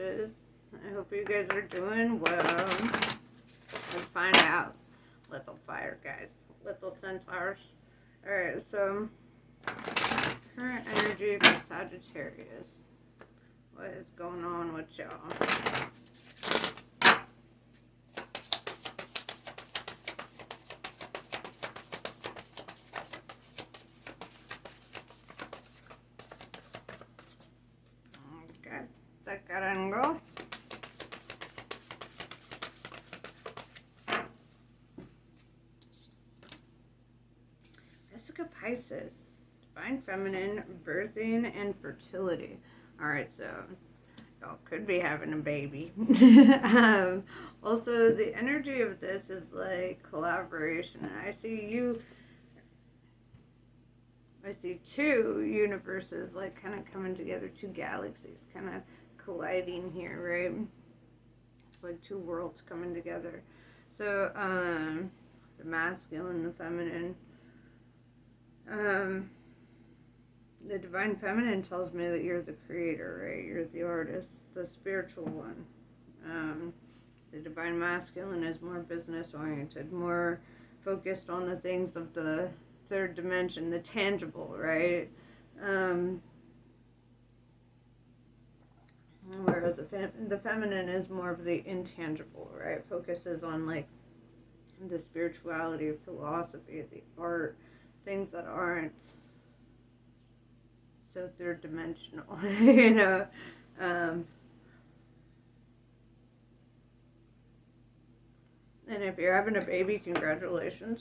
Sagittariuses. I hope you guys are doing well. Let's find out. Little fire, guys. Little centaurs. Alright, so current energy for Sagittarius. What is going on with y'all? Okay, te carango. Jessica Pisces, Divine Feminine, birthing and fertility. Alright, so y'all could be having a baby. Also, the energy of this is like collaboration. I see two universes like kind of coming together, two galaxies kind of colliding here, right? It's like two worlds coming together. So, the masculine, the feminine. The Divine Feminine tells me that you're the creator, right? You're the artist, the spiritual one. The Divine Masculine is more business oriented, more focused on the things of the third dimension, the tangible, right? Whereas the feminine is more of the intangible, right? Focuses on like the spirituality, philosophy, the art, things that aren't so third dimensional, you know. And if you're having a baby, congratulations.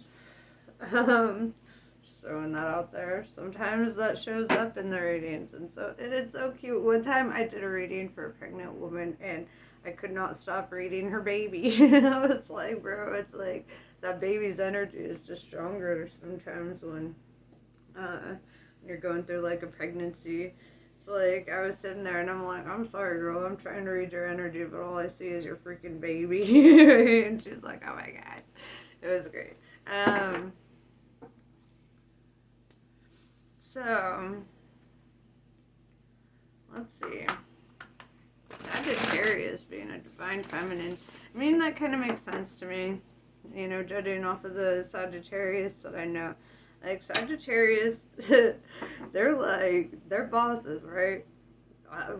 Just throwing that out there. Sometimes that shows up in the readings, and it's so cute. One time I did a reading for a pregnant woman, and I could not stop reading her baby. I was like, bro, it's like that baby's energy is just stronger sometimes when you're going through like a pregnancy. It's like I was sitting there and I'm like, I'm sorry, girl, I'm trying to read your energy, but all I see is your freaking baby. And she's like, oh my god, it was great. So let's see. Sagittarius being a divine feminine. I mean, that kind of makes sense to me. You know, judging off of the Sagittarius that I know. Like, Sagittarius, they're bosses, right?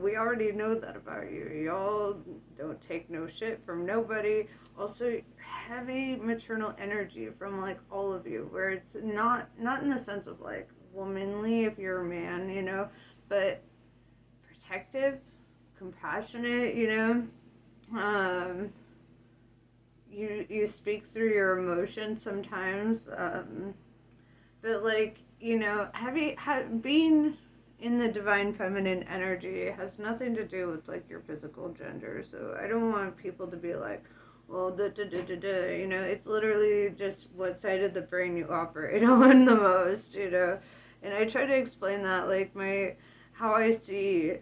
We already know that about you. Y'all don't take no shit from nobody. Also, heavy maternal energy from, like, all of you. Where it's not in the sense of, like, womanly if you're a man, you know? But protective, compassionate, you know? You speak through your emotions sometimes. But, like, you know, being in the divine feminine energy has nothing to do with, like, your physical gender. So I don't want people to be like, well, you know, it's literally just what side of the brain you operate on the most, you know. And I try to explain that, like, how I see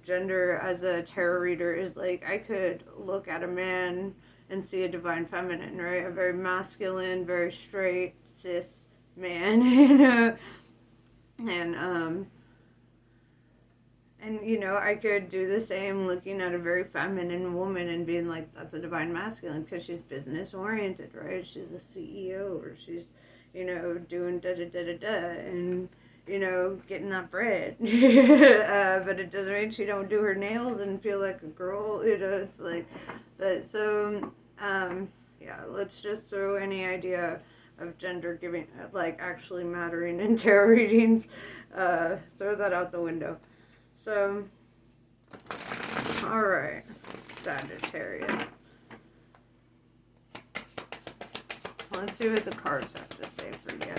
gender as a tarot reader is, like, I could look at a man and see a divine feminine, right? A very masculine, very straight, cis man, you know, and you know, I could do the same looking at a very feminine woman and being like, that's a divine masculine because she's business oriented, right? She's a CEO, or she's, you know, doing da da da da da, and you know, getting that bread. But it doesn't mean she don't do her nails and feel like a girl, you know. It's like, but so yeah, let's just throw any idea of gender giving, like, actually mattering in tarot readings, throw that out the window. So, alright, Sagittarius. Let's see what the cards have to say for you.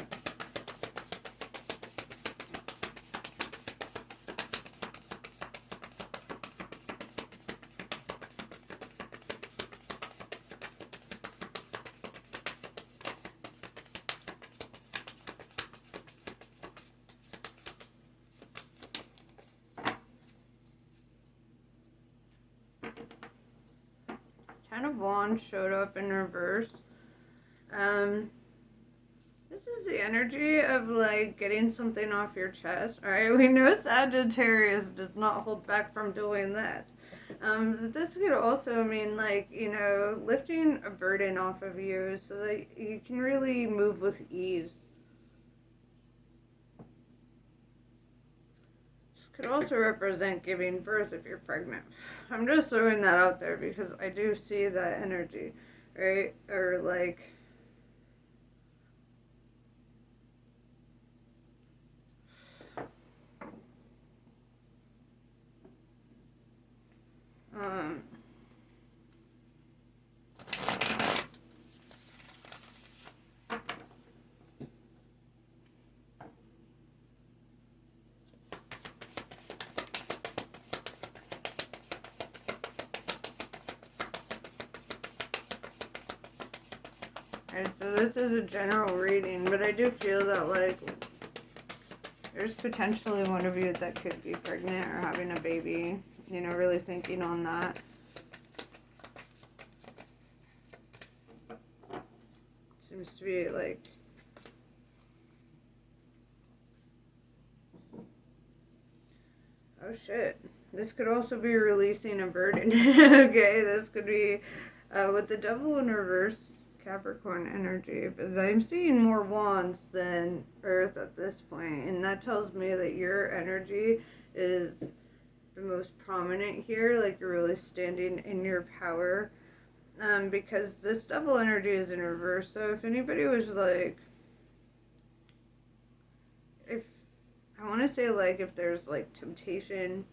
Ten of Wands showed up in reverse. This is the energy of, like, getting something off your chest, alright? We know Sagittarius does not hold back from doing that. This could also mean, like, lifting a burden off of you so that you can really move with ease. This could also represent giving birth if you're pregnant. I'm just throwing that out there because I do see that energy, right? Or, like, um, Alright, so this is a general reading, but I do feel that, like, there's potentially one of you that could be pregnant or having a baby, really thinking on that. Seems to be, like, oh shit. This could also be releasing a burden. Okay, this could be with the devil in reverse. Capricorn energy, but I'm seeing more wands than Earth at this point, and that tells me that your energy is the most prominent here, like you're really standing in your power, because this double energy is in reverse. So if anybody was like, if I want to say, like, if there's like temptation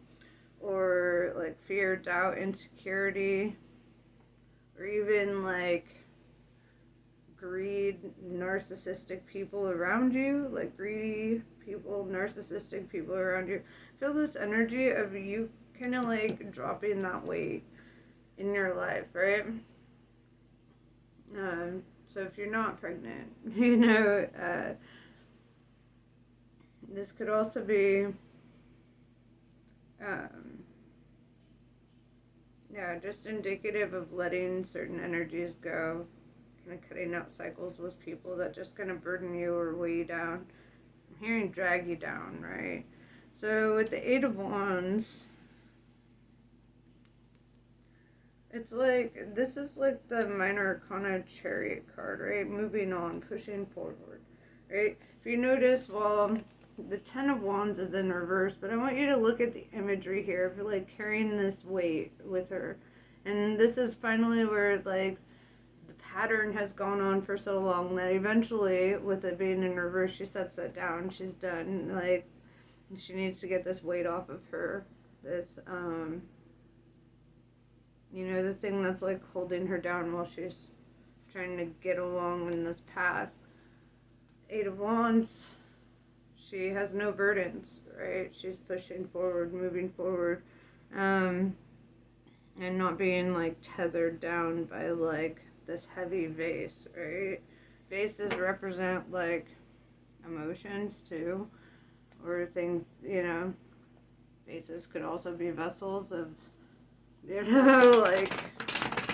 or like fear, doubt, insecurity, or even like greed, narcissistic people around you, like greedy people, narcissistic people around you, feel this energy of you kind of like dropping that weight in your life, right? So if you're not pregnant, this could also be, just indicative of letting certain energies go, kind of cutting out cycles with people that just kind of burden you or weigh you down. I'm hearing drag you down, right? So with the Eight of Wands, it's like, this is like the Minor Arcana Chariot card, right? Moving on, pushing forward, right? If you notice, well, the Ten of Wands is in reverse, but I want you to look at the imagery here of like carrying this weight with her. And this is finally where, like, the pattern has gone on for so long that eventually, with it being in reverse, she sets it down. She's done. Like, she needs to get this weight off of her. This, the thing that's like holding her down while she's trying to get along in this path. Eight of Wands, she has no burdens, right? She's pushing forward, moving forward, and not being like tethered down by like this heavy vase, right? Vases represent like emotions too, or things, vases could also be vessels of, like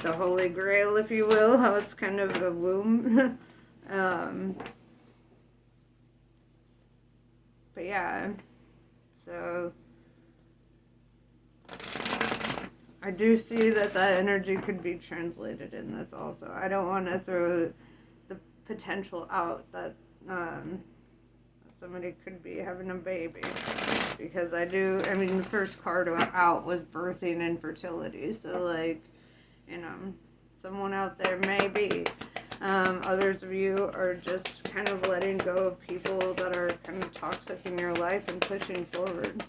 the Holy Grail, if you will, how it's kind of a womb. But yeah, so I do see that energy could be translated in this also. I don't want to throw the potential out that somebody could be having a baby, because the first card out was birthing and fertility, so like, someone out there may be. Others of you are just kind of letting go of people that are kind of toxic in your life and pushing forward.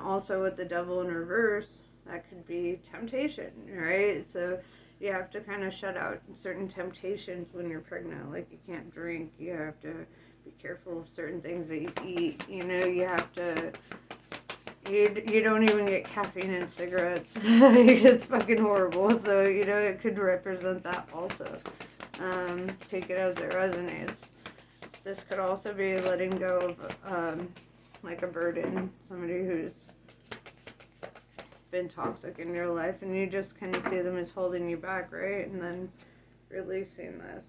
Also with the devil in reverse, that could be temptation, right? So you have to kind of shut out certain temptations when you're pregnant. Like, you can't drink, you have to be careful of certain things that you eat, you have to, you don't even get caffeine in cigarettes. It's fucking horrible. So, it could represent that also. Take it as it resonates. This could also be letting go of, like a burden, somebody who's been toxic in your life, and you just kind of see them as holding you back, right? And then releasing this.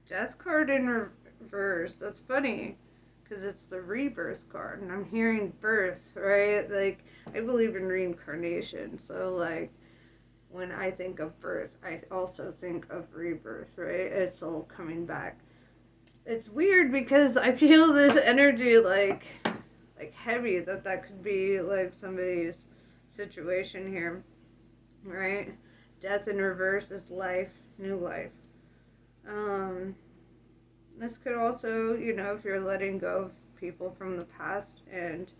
Death card in reverse. That's funny because it's the rebirth card, and I'm hearing birth, right? Like, I believe in reincarnation, so like when I think of birth, I also think of rebirth, right? It's all coming back. It's weird because I feel this energy like heavy that could be like somebody's situation here, right? Death in reverse is life, new life. Um, this could also, if you're letting go of people from the past and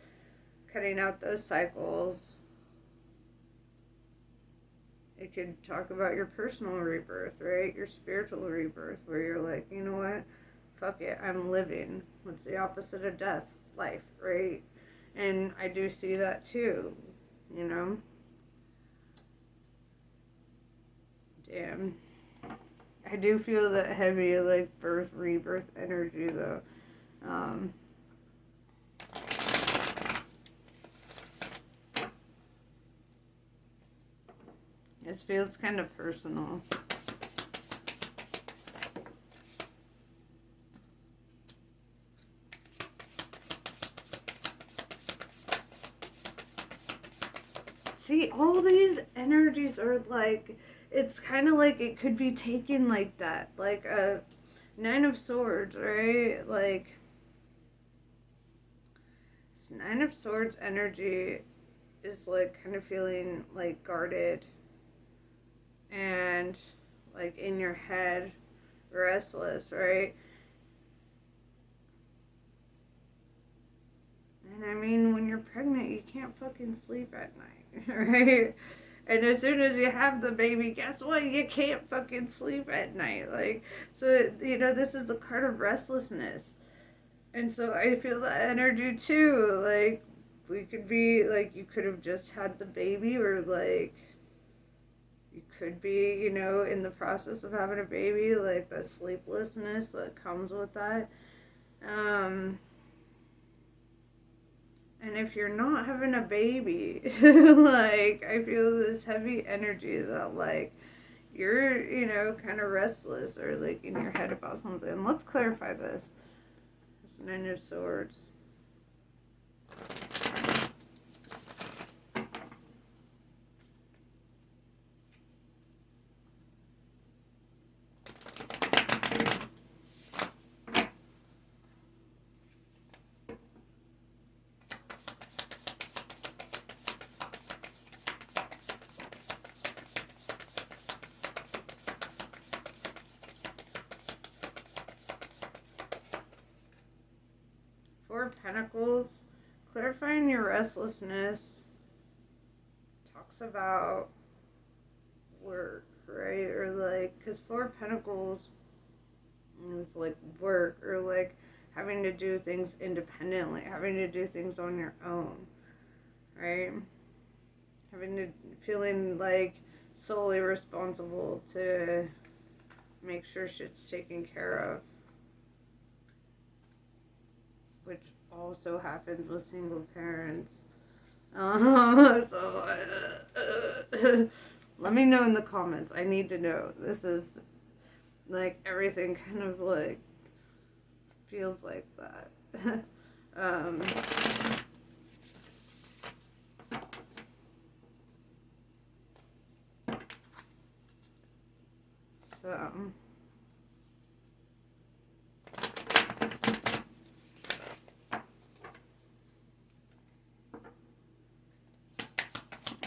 cutting out those cycles, it could talk about your personal rebirth, right? Your spiritual rebirth, where you're like, you know what? Fuck it, I'm living. What's the opposite of death? Life, right? And I do see that too, you know? Damn. I do feel that heavy, like, birth, rebirth energy, though. Um, this feels kind of personal. See, all these energies are like, it's kind of like it could be taken like that. Like a Nine of Swords, right? Like, this Nine of Swords energy is like kind of feeling like guarded and like in your head, restless, right? And I mean, when you're pregnant, you can't fucking sleep at night, right? And as soon as you have the baby, guess what? You can't fucking sleep at night. Like, so, this is a card of restlessness. And so I feel that energy too. Like, we could be, like, you could have just had the baby, or, like, you could be, in the process of having a baby, like, the sleeplessness that comes with that. And if you're not having a baby, like, I feel this heavy energy that, like, you're, kind of restless or, like, in your head about something. Let's clarify this. This Nine of Swords. Four of Pentacles, clarifying your restlessness, talks about work, right? Or like, because Four of Pentacles is like work, or like having to do things independently, having to do things on your own, right? Feeling like solely responsible to make sure shit's taken care of. Which also happens with single parents. Let me know in the comments. I need to know. This is like everything kind of like feels like that. um, so.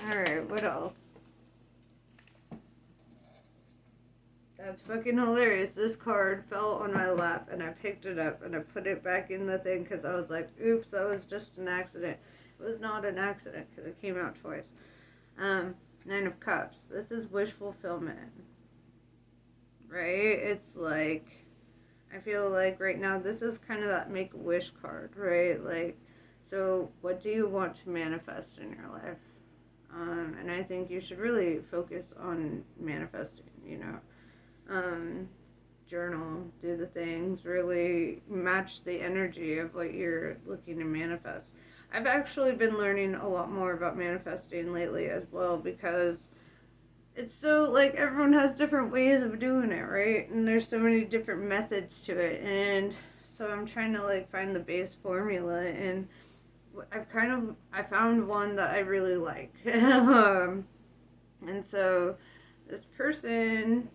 Alright, what else? That's fucking hilarious. This card fell on my lap and I picked it up and I put it back in the thing because I was like, oops, that was just an accident. It was not an accident because it came out twice. Nine of Cups. This is wish fulfillment. Right? It's like, I feel like right now this is kind of that make-a-wish card, right? Like, so what do you want to manifest in your life? And I think you should really focus on manifesting, journal, do the things, really match the energy of what you're looking to manifest. I've actually been learning a lot more about manifesting lately as well, because it's so, like, everyone has different ways of doing it, right? And there's so many different methods to it. And So I'm trying to like find the base formula, and I found one that I really like. And so this person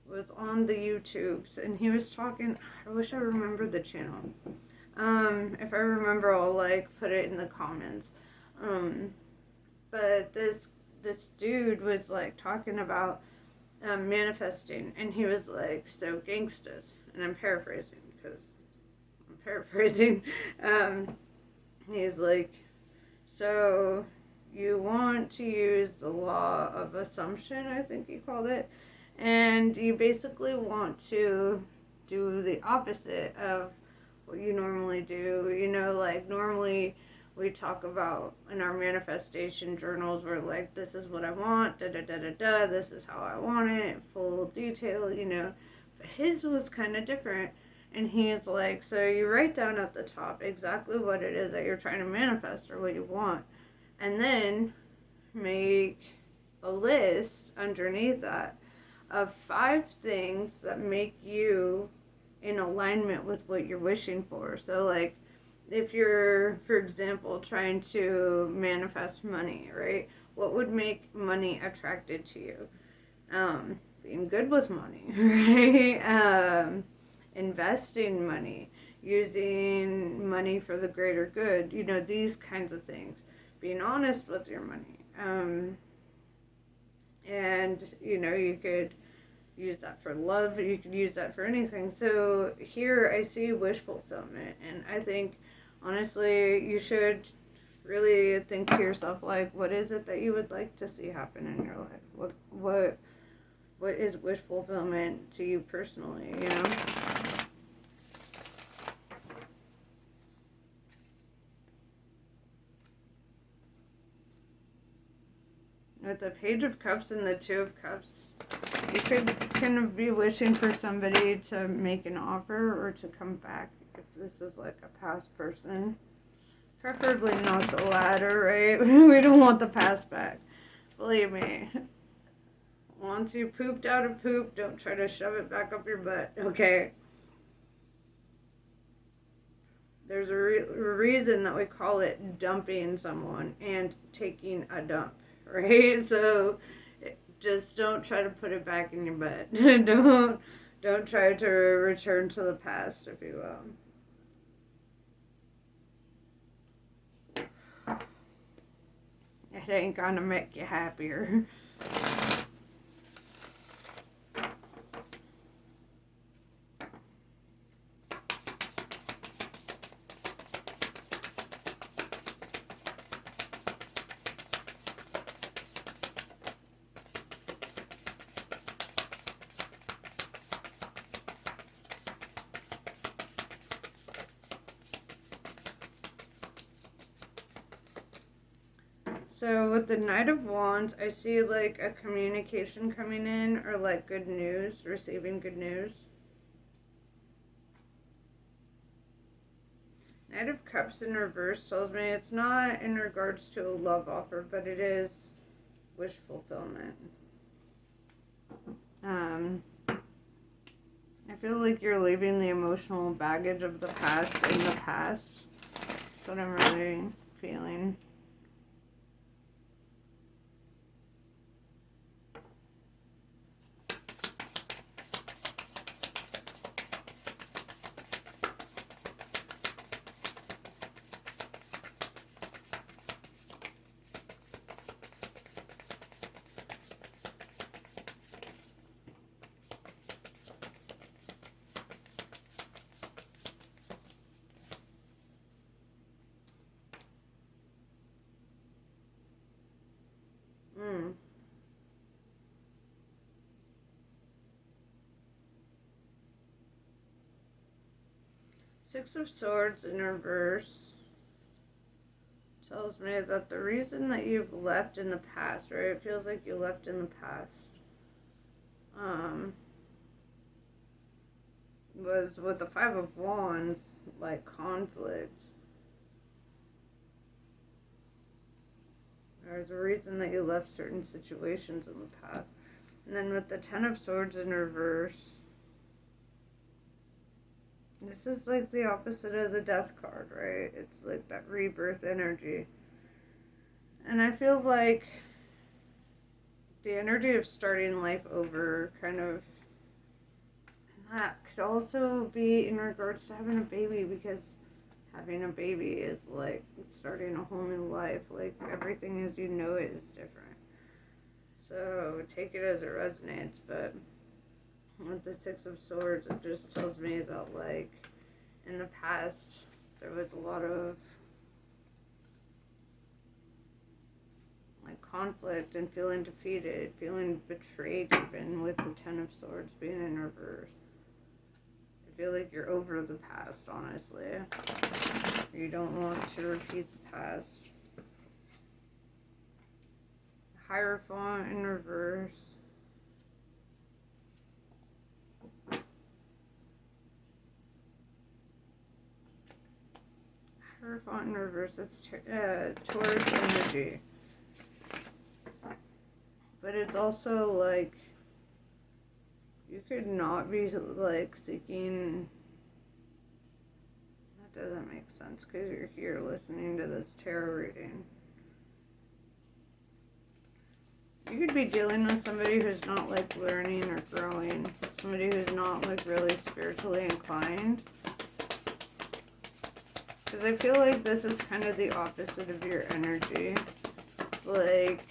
was on the YouTubes, and he was talking. I wish I remembered the channel. If I remember, I'll like put it in the comments. Um, but this dude was like talking about manifesting, and he was like, so gangstas, and I'm paraphrasing because I'm paraphrasing. Um, he's like, so you want to use the law of assumption, I think he called it, and you basically want to do the opposite of what you normally do. You know, like normally we talk about in our manifestation journals, we're like, this is what I want, da da da da da, this is how I want it, full detail, you know. But his was kind of different. And he's like, so you write down at the top exactly what it is that you're trying to manifest or what you want. And then make a list underneath that of 5 things that make you in alignment with what you're wishing for. So, like, if you're, for example, trying to manifest money, right? What would make money attracted to you? Being good with money, right? Investing money, using money for the greater good, you know, these kinds of things. Being honest with your money. And, you know, you could use that for love, you could use that for anything. So here I see wish fulfillment, and I think honestly you should really think to yourself, like, what is it that you would like to see happen in your life? What is wish fulfillment to you personally, you know? With the Page of Cups and the Two of Cups, you could kind of be wishing for somebody to make an offer or to come back if this is like a past person. Preferably not the latter, right? We don't want the past back. Believe me. Once you pooped out a poop, don't try to shove it back up your butt, okay? There's a reason that we call it dumping someone and taking a dump, right? So just don't try to put it back in your butt. don't try to return to the past, if you will. It ain't gonna make you happier. So with the Knight of Wands, I see like a communication coming in, or like good news, receiving good news. Knight of Cups in reverse tells me it's not in regards to a love offer, but it is wish fulfillment. I feel like you're leaving the emotional baggage of the past in the past. That's what I'm really feeling. Six of Swords in reverse tells me that the reason that you've left in the past, right? It feels like you left in the past. Was with the Five of Wands, like conflict. There's a reason that you left certain situations in the past. And then with the Ten of Swords in reverse, This is like the opposite of the death card, right? It's like that rebirth energy. And I feel like the energy of starting life over kind of, that could also be in regards to having a baby, because having a baby is like starting a whole new life. Like everything as you know it is different. So take it as it resonates. But with the Six of Swords, it just tells me that like in the past there was a lot of like conflict and feeling defeated, feeling betrayed, even with the Ten of Swords being in reverse. I feel like you're over the past, honestly. You don't want to repeat the past. Hierophant in reverse. Hierophant in reverse. It's Taurus energy. But it's also like you could not be like seeking. That doesn't make sense because you're here listening to this tarot reading. You could be dealing with somebody who's not like learning or growing, somebody who's not like really spiritually inclined. Because I feel like this is kind of the opposite of your energy. It's like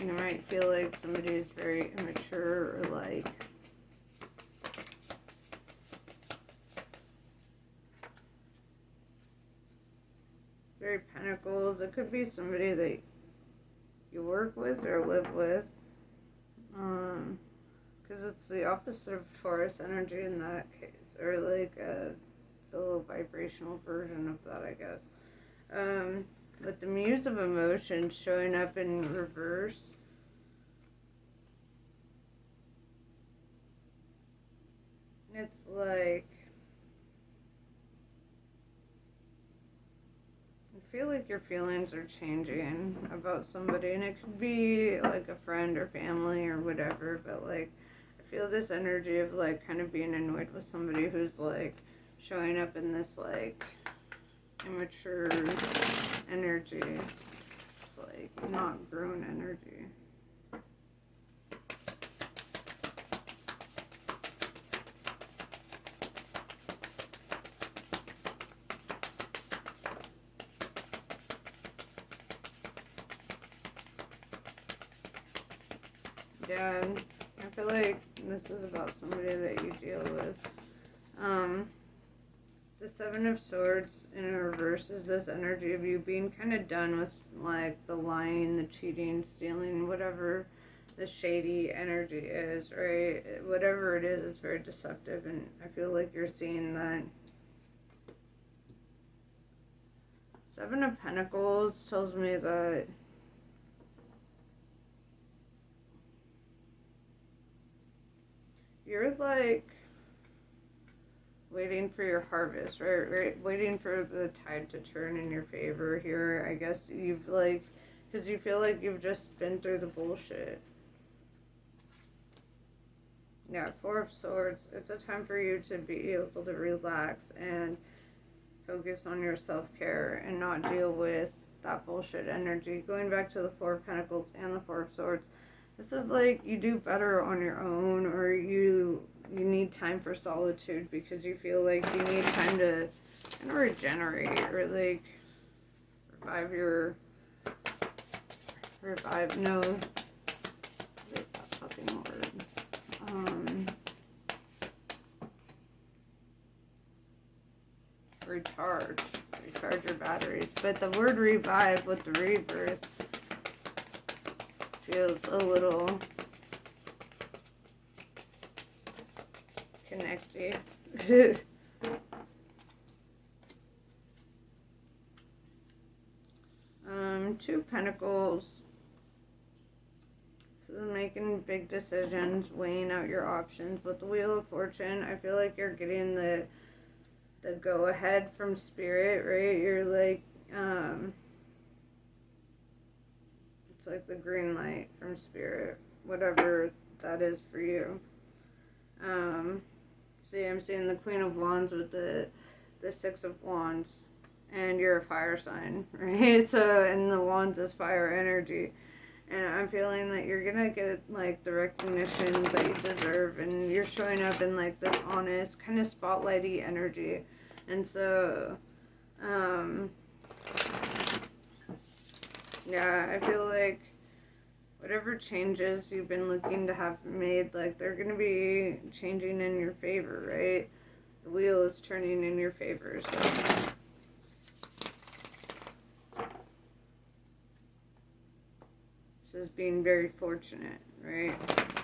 you might feel like somebody is very immature or like Three of Pentacles. It could be somebody that you work with or live with. Because it's the opposite of Taurus energy in that case. Or like the low vibrational version of that, I guess. With the Muse of Emotion showing up in reverse. It's like I feel like your feelings are changing about somebody, and it could be like a friend or family or whatever, but like I feel this energy of like kind of being annoyed with somebody who's like showing up in this like immature energy. It's like not grown energy. Yeah, I feel like this is about somebody that you deal with. The Seven of Swords in reverse is this energy of you being kind of done with like the lying, the cheating, stealing, whatever the shady energy is, right? Whatever it is, it's very deceptive, and I feel like you're seeing that. Seven of Pentacles tells me that you're like waiting for your harvest, right? Waiting for the tide to turn in your favor here. I guess you've like, because you feel like you've just been through the bullshit. Yeah, Four of Swords. It's a time for you to be able to relax and focus on your self-care and not deal with that bullshit energy. Going back to the Four of Pentacles and the Four of Swords, this is like you do better on your own, or you need time for solitude because you feel like you need time to kind of regenerate or like no, what is that fucking word? Recharge your batteries. But the word revive with the rebirth feels a little connecty. Two Pentacles. So making big decisions, weighing out your options. With the Wheel of Fortune, I feel like you're getting the go ahead from Spirit, right? You're like, it's like the green light from Spirit, whatever that is for you. So See, I'm seeing the Queen of Wands with the Six of Wands, and you're a fire sign, right? So, and the Wands is fire energy. And I'm feeling that you're gonna get like the recognition that you deserve, and you're showing up in like this honest, kind of spotlighty energy. And so, yeah, I feel like whatever changes you've been looking to have made, like they're gonna be changing in your favor, right? The wheel is turning in your favor, so. Is being very fortunate, right?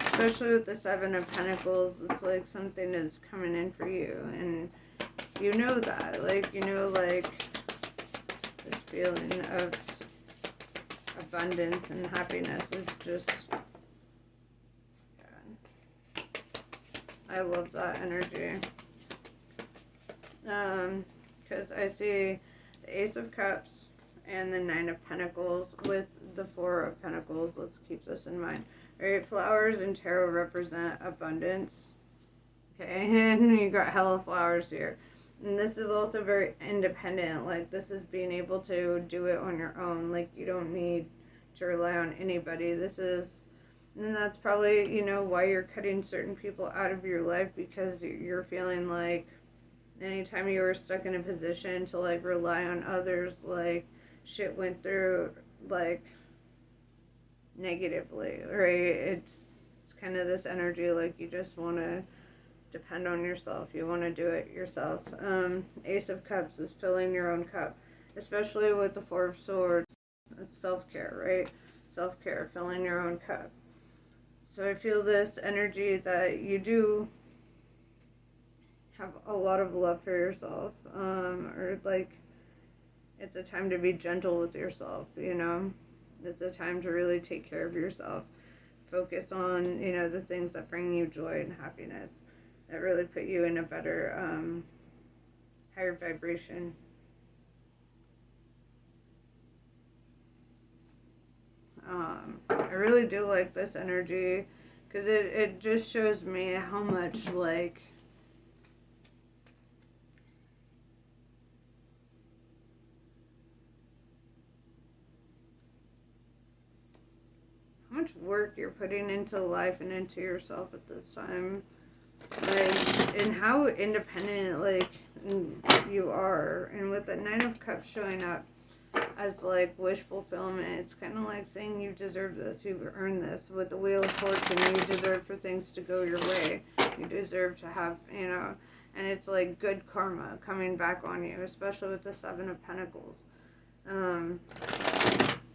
Especially with the Seven of Pentacles, it's like something is coming in for you, and you know that, like, you know, like this feeling of abundance and happiness is just, yeah. I love that energy. Because I see the Ace of Cups and the Nine of Pentacles with the Four of Pentacles. Let's keep this in mind. Right, flowers in tarot represent abundance. Okay, and you got hella flowers here. And this is also very independent. Like, this is being able to do it on your own. Like, you don't need to rely on anybody. This is, and that's probably, you know, why you're cutting certain people out of your life, because you're feeling like anytime you were stuck in a position to, like, rely on others, like, shit went through, like, negatively, right? It's kind of this energy, like, you just want to depend on yourself. You want to do it yourself. Ace of Cups is filling your own cup, especially with the Four of Swords. It's self-care, right? Self-care, filling your own cup. So I feel this energy that you do have a lot of love for yourself, or like, it's a time to be gentle with yourself, you know? It's a time to really take care of yourself. Focus on, you know, the things that bring you joy and happiness, that really put you in a better, higher vibration. I really do like this energy, because it just shows me how much, like, how much work you're putting into life and into yourself at this time, like, and how independent, like, you are. And with the Nine of Cups showing up as, like, wish fulfillment, it's kind of like saying you deserve this, you've earned this. With the Wheel of Fortune, you deserve for things to go your way, you deserve to have, you know, and it's like good karma coming back on you, especially with the Seven of Pentacles. You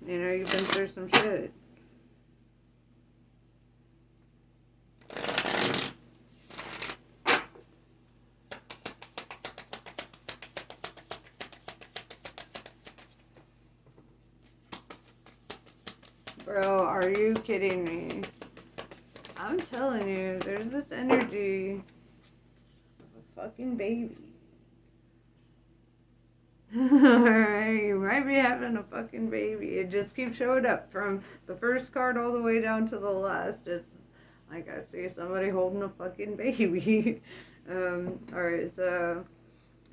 know, you've been through some shit. Bro, are you kidding me? I'm telling you, there's this energy of a fucking baby. Alright, you might be having a fucking baby. It just keeps showing up from the first card all the way down to the last. It's like I see somebody holding a fucking baby. Alright, so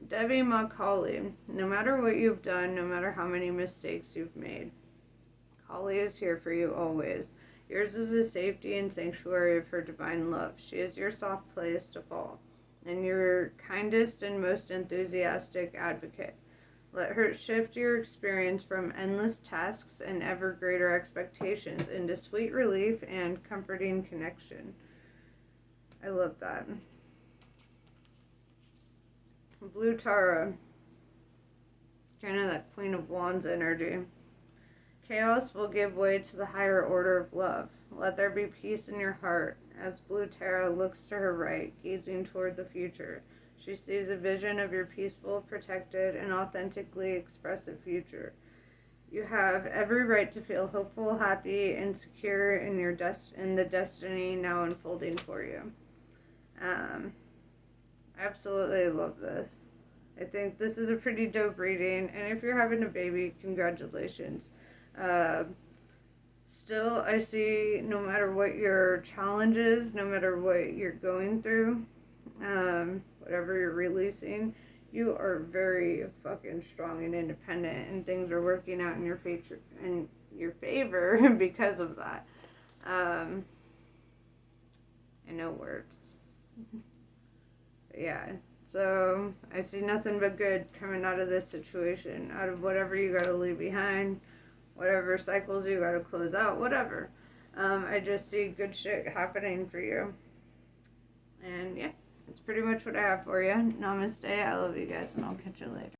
Debbie Macaulay, no matter what you've done, no matter how many mistakes you've made, Kali is here for you always. Yours is the safety and sanctuary of her divine love. She is your soft place to fall, and your kindest and most enthusiastic advocate. Let her shift your experience from endless tasks and ever greater expectations into sweet relief and comforting connection. I love that. Blue Tara, kind of that Queen of Wands energy. Chaos will give way to the higher order of love. Let there be peace in your heart. As Blue Tara looks to her right, gazing toward the future, she sees a vision of your peaceful, protected, and authentically expressive future. You have every right to feel hopeful, happy, and secure in your in the destiny now unfolding for you. Absolutely love this. I think this is a pretty dope reading, and if you're having a baby, congratulations. Still, I see no matter what your challenge is, no matter what you're going through, whatever you're releasing, you are very fucking strong and independent, and things are working out in your favor because of that. I know words. But yeah. So I see nothing but good coming out of this situation, out of whatever you gotta leave behind, whatever cycles you gotta close out, whatever. I just see good shit happening for you. And yeah, that's pretty much what I have for you. Namaste. I love you guys, and I'll catch you later.